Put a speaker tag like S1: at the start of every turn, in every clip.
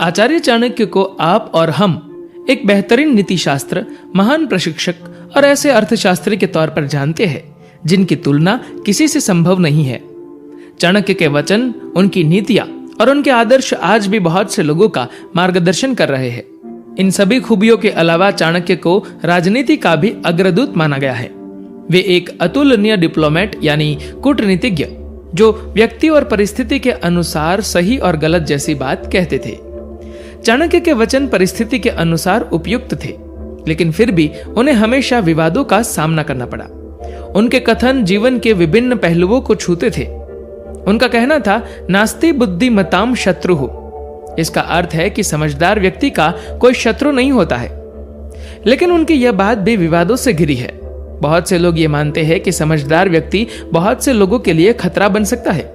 S1: आचार्य चाणक्य को आप और हम एक बेहतरीन नीति शास्त्र, महान प्रशिक्षक और ऐसे अर्थशास्त्री के तौर पर जानते हैं जिनकी तुलना किसी से संभव नहीं है। चाणक्य के वचन, उनकी नीतियां और उनके आदर्श आज भी बहुत से लोगों का मार्गदर्शन कर रहे हैं। इन सभी खूबियों के अलावा चाणक्य को राजनीति का भी अग्रदूत माना गया है। वे एक अतुलनीय डिप्लोमेट यानी कूटनीतिज्ञ, जो व्यक्ति और परिस्थिति के अनुसार सही और गलत जैसी बात कहते थे। चाणक्य के वचन परिस्थिति के अनुसार उपयुक्त थे, लेकिन फिर भी उन्हें हमेशा विवादों का सामना करना पड़ा। उनके कथन जीवन के विभिन्न पहलुओं को छूते थे। उनका कहना था, नास्ति बुद्धिमताम शत्रुः। इसका अर्थ है कि समझदार व्यक्ति का कोई शत्रु नहीं होता है। लेकिन उनकी यह बात भी विवादों से घिरी है। बहुत से लोग ये मानते हैं कि समझदार व्यक्ति बहुत से लोगों के लिए खतरा बन सकता है,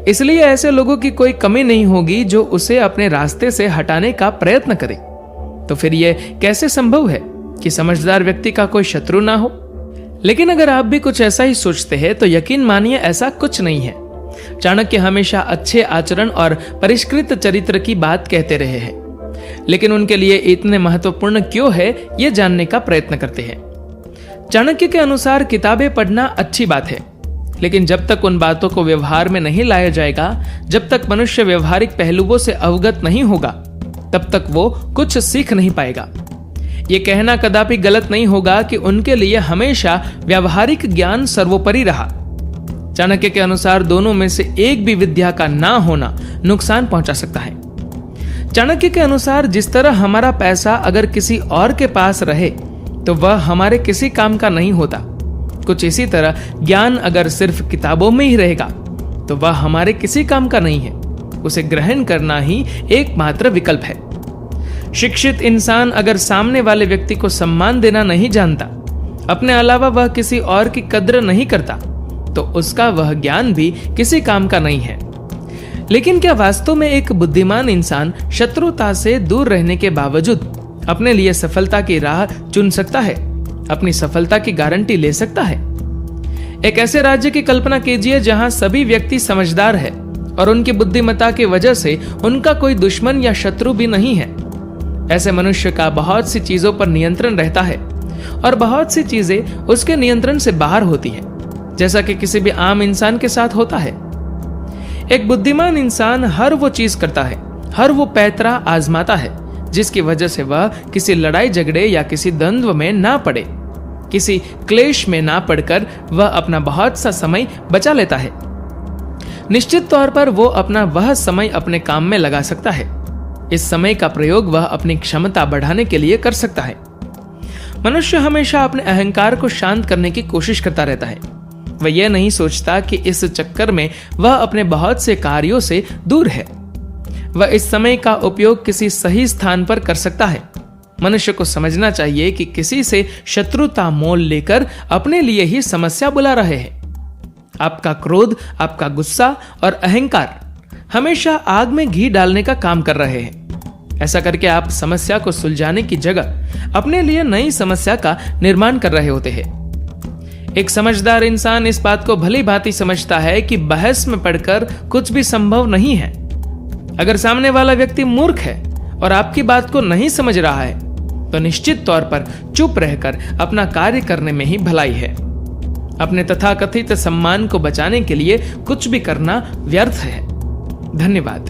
S1: इसलिए ऐसे लोगों की कोई कमी नहीं होगी जो उसे अपने रास्ते से हटाने का प्रयत्न करे। तो फिर यह कैसे संभव है कि समझदार व्यक्ति का कोई शत्रु ना हो? लेकिन अगर आप भी कुछ ऐसा ही सोचते हैं तो यकीन मानिए, ऐसा कुछ नहीं है। चाणक्य हमेशा अच्छे आचरण और परिष्कृत चरित्र की बात कहते रहे हैं, लेकिन उनके लिए इतने महत्वपूर्ण क्यों है यह जानने का प्रयत्न करते हैं। चाणक्य के अनुसार किताबें पढ़ना अच्छी बात है, लेकिन जब तक उन बातों को व्यवहार में नहीं लाया जाएगा, जब तक मनुष्य व्यवहारिक पहलुओं से अवगत नहीं होगा, तब तक वो कुछ सीख नहीं पाएगा। ये कहना कदापि गलत नहीं होगा कि उनके लिए हमेशा व्यवहारिक ज्ञान सर्वोपरि रहा। चाणक्य के अनुसार दोनों में से एक भी विद्या का ना होना नुकसान पहुंचा सकता है। चाणक्य के अनुसार जिस तरह हमारा पैसा अगर किसी और के पास रहे तो वह हमारे किसी काम का नहीं होता, कुछ इसी तरह ज्ञान अगर सिर्फ किताबों में ही रहेगा तो वह हमारे किसी काम का नहीं है। उसे ग्रहण करना ही एकमात्र विकल्प है। शिक्षित इंसान अगर सामने वाले व्यक्ति को सम्मान देना नहीं जानता, अपने अलावा वह किसी और की कद्र नहीं करता, तो उसका वह ज्ञान भी किसी काम का नहीं है। लेकिन क्या वास्तव में एक बुद्धिमान इंसान शत्रुता से दूर रहने के बावजूद अपने लिए सफलता की राह चुन सकता है, अपनी सफलता की गारंटी ले सकता है? एक ऐसे राज्य की कल्पना कीजिए जहां सभी व्यक्ति समझदार है और उनकी बुद्धिमत्ता की वजह से उनका कोई दुश्मन या शत्रु भी नहीं है। ऐसे मनुष्य का बहुत सी चीजों पर नियंत्रण रहता है और बहुत सी चीजें उसके नियंत्रण से बाहर होती हैं, जैसा कि किसी भी आम इंसान के साथ होता है। एक बुद्धिमान इंसान हर वो चीज करता है, हर वो पैतरा आजमाता है जिसकी वजह से वह किसी लड़ाई झगड़े या किसी द्वंद्व में ना पड़े, किसी क्लेश में ना पड़कर वह अपना बहुत सा समय बचा लेता है। निश्चित तौर पर वो अपना वह समय अपने काम में लगा सकता है। इस समय का प्रयोग वह अपनी क्षमता बढ़ाने के लिए कर सकता है। मनुष्य हमेशा अपने अहंकार को शांत करने की कोशिश करता रहता है। वह यह नहीं सोचता कि इस चक्कर में वह अपने बहुत से कार्यों से दूर है। वह इस समय का उपयोग किसी सही स्थान पर कर सकता है। मनुष्य को समझना चाहिए कि किसी से शत्रुता मोल लेकर अपने लिए ही समस्या बुला रहे हैं। आपका क्रोध, आपका गुस्सा और अहंकार हमेशा आग में घी डालने का काम कर रहे हैं। ऐसा करके आप समस्या को सुलझाने की जगह अपने लिए नई समस्या का निर्माण कर रहे होते हैं। एक समझदार इंसान इस बात को भली भांति समझता है कि बहस में पड़कर कुछ भी संभव नहीं है। अगर सामने वाला व्यक्ति मूर्ख है और आपकी बात को नहीं समझ रहा है, तो निश्चित तौर पर चुप रहकर अपना कार्य करने में ही भलाई है। अपने तथाकथित सम्मान को बचाने के लिए कुछ भी करना व्यर्थ है। धन्यवाद।